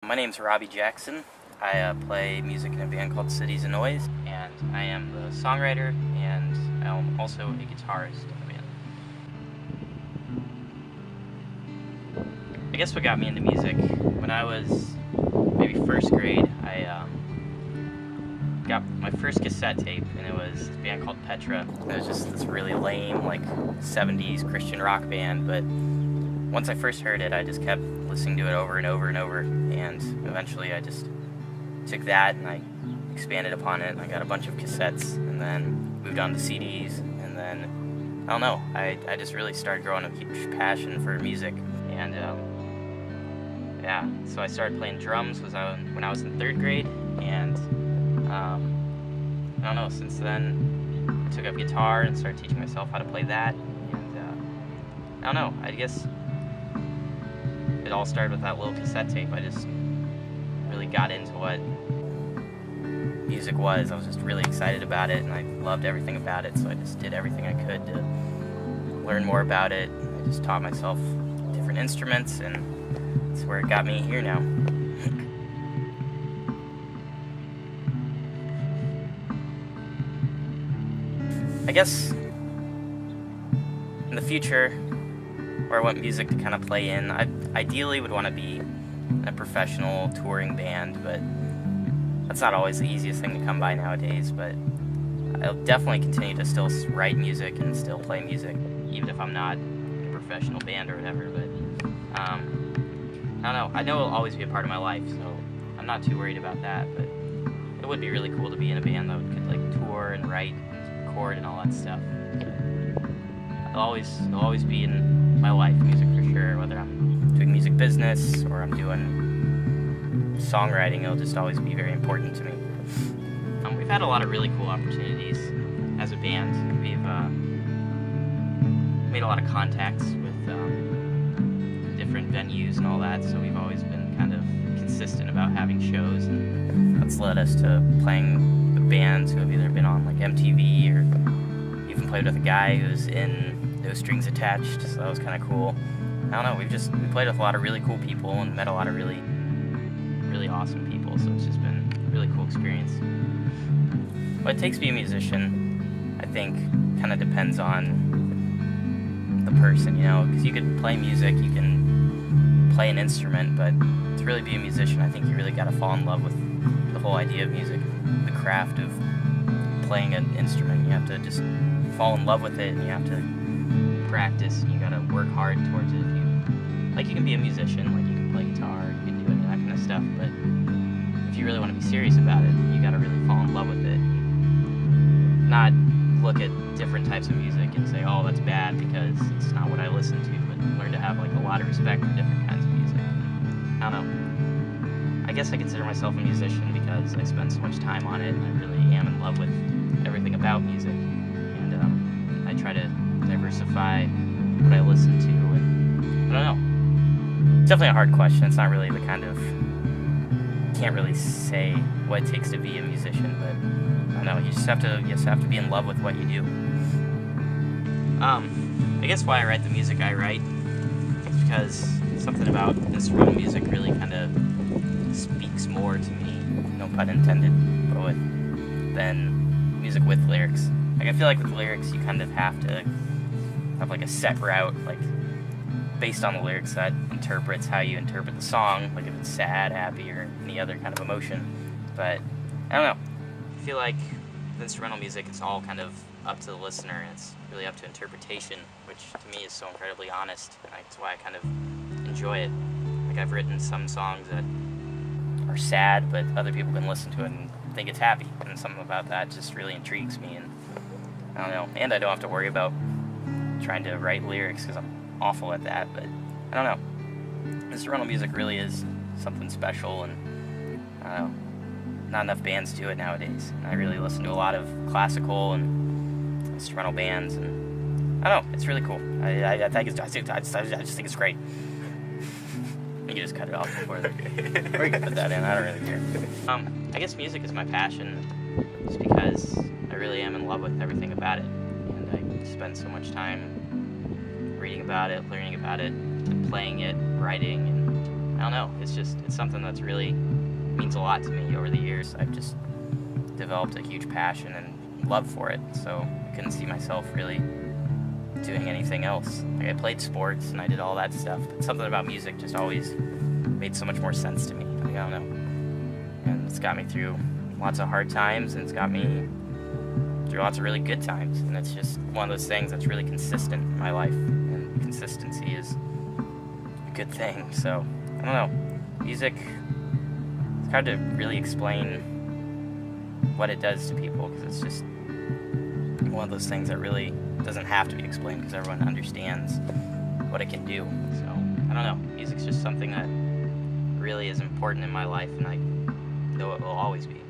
My name's Robbie Jackson. I play music in a band called Cities of Noise, and I am the songwriter, and I'm also a guitarist in the band. I guess what got me into music, when I was maybe first grade, I got my first cassette tape, and it was this band called Petra. It was just this really lame, 70s Christian rock band, but once I first heard it, I just kept listening to it over and over and over, and eventually I just took that and I expanded upon it, and I got a bunch of cassettes, and then moved on to CDs, and then, I don't know, I just really started growing a huge passion for music, and yeah, so I started playing drums when I was in 3rd grade, and I don't know, since then, I took up guitar and started teaching myself how to play that, and I don't know, I guess it all started with that little cassette tape. I just really got into what music was. I was just really excited about it, and I loved everything about it, so I just did everything I could to learn more about it. I just taught myself different instruments, and that's where it got me here now. I guess in the future, where I want music to kind of play in, I ideally would want to be in a professional touring band, but that's not always the easiest thing to come by nowadays. But I'll definitely continue to still write music and still play music, even if I'm not in a professional band or whatever. But I don't know, I know it'll always be a part of my life, so I'm not too worried about that. But it would be really cool to be in a band that could tour and write and record and all that stuff. It'll always be in my life, music for sure, whether I'm doing music business or I'm doing songwriting. It'll just always be very important to me. We've had a lot of really cool opportunities as a band. We've made a lot of contacts with different venues and all that, so we've always been kind of consistent about having shows, and that's led us to playing with bands who have either been on MTV or even played with a guy who's in No Strings Attached, so that was kind of cool. I don't know, we played with a lot of really cool people and met a lot of really, really awesome people, so it's just been a really cool experience. What it takes to be a musician, I think, kind of depends on the person, because you could play music, you can play an instrument, but to really be a musician, I think you really got to fall in love with the whole idea of music, the craft of playing an instrument. You have to just fall in love with it, and you have to practice, and you gotta work hard towards it. You can be a musician, you can play guitar, you can do it, that kind of stuff, but if you really want to be serious about it, you gotta really fall in love with it. Not look at different types of music and say, oh, that's bad because it's not what I listen to, but learn to have a lot of respect for different kinds of music. I don't know. I guess I consider myself a musician because I spend so much time on it, and I really am in love with everything about music, and I try to diversify what I listen to, and I don't know. It's definitely a hard question. It's not really the kind of, can't really say what it takes to be a musician, but I don't know, you just have to be in love with what you do. I guess why I write the music I write is because something about instrumental music really kind of speaks more to me, no pun intended, than music with lyrics. I feel like with lyrics you kind of have to have a set route, based on the lyrics that interprets how you interpret the song, if it's sad, happy, or any other kind of emotion. But I don't know. I feel like with instrumental music, it's all kind of up to the listener, and it's really up to interpretation, which to me is so incredibly honest, and that's why I kind of enjoy it. I've written some songs that are sad, but other people can listen to it and think it's happy, and something about that just really intrigues me, and I don't know. And I don't have to worry about trying to write lyrics because I'm awful at that, but I don't know. Instrumental music really is something special, and I don't know, not enough bands do it nowadays. And I really listen to a lot of classical and instrumental bands, and I don't know, it's really cool. I just think it's great. You can just cut it off before, or you can put that in. I don't really care. I guess music is my passion, just because I really am in love with everything about it, and I spend so much time reading about it, learning about it, and playing it, writing, and I don't know, it's something that's really means a lot to me over the years. I've just developed a huge passion and love for it, so I couldn't see myself really doing anything else. Like, I played sports and I did all that stuff, but something about music just always made so much more sense to me. Like, I don't know. And it's got me through lots of hard times, and it's got me through lots of really good times, and it's just one of those things that's really consistent in my life, and consistency is a good thing. So I don't know, music, it's hard to really explain what it does to people, because it's just one of those things that really doesn't have to be explained, because everyone understands what it can do. So I don't know, music's just something that really is important in my life, and I know it will always be.